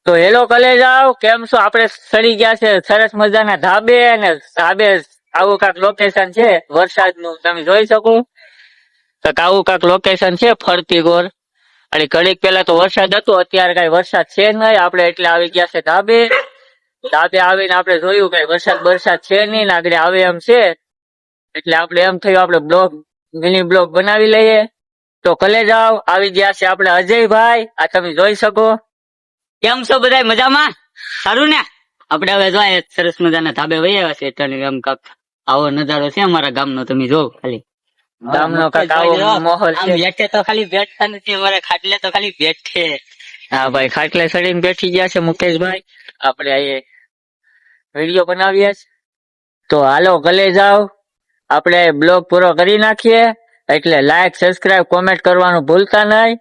તો હેલો કલેજાઓ, કેમ છો? આપણે ચડી ગયા છે સરસ મજાના ધાબે, અને ધાબે આવું કાંક લોકેશન છે વરસાદનું, તમે જોઈ શકો. આવું કાંક લોકેશન છે ફરતી ગોર. અને ઘડીક પેલા તો વરસાદ હતો, અત્યારે કઈ વરસાદ છે નહીં. આપણે એટલે આવી ગયા છે ધાબે. ધાબે આવીને આપણે જોયું કઈ વરસાદ છે નહીં, ને આગળ આવે એમ છે. એટલે આપણે એમ થયું આપણે મિની બ્લોગ બનાવી લઈએ. તો કલેજાઓ, આવી ગયા છે આપણે અજયભાઈ, આ તમે જોઈ શકો. કેમ છો બધા? મજામાં? સારું ને? આપણે હવે જો સરસ મજાના ધાબે વહી આવ્યા છે. તને એમ કાક આવો નજારો છે અમારા ગામનો, તમે જો ખાલી. ગામનો કાંક આવો માહોલ આમ છે. બેઠે તો ખાલી બેઠતા નથી, અમારે ખાટલે તો ખાલી બેઠે. હા ભાઈ, ખાટલે ચડીને બેઠી ગયા છે મુકેશભાઈ. આપણે અહીંયા વિડીયો બનાવીએ છે. તો હાલો કલેજાઓ, આપણે બ્લોગ પૂરો કરી નાખીએ. એટલે લાઈક, સબસ્ક્રાઇબ, કોમેન્ટ કરવાનું ભૂલતા નહીં.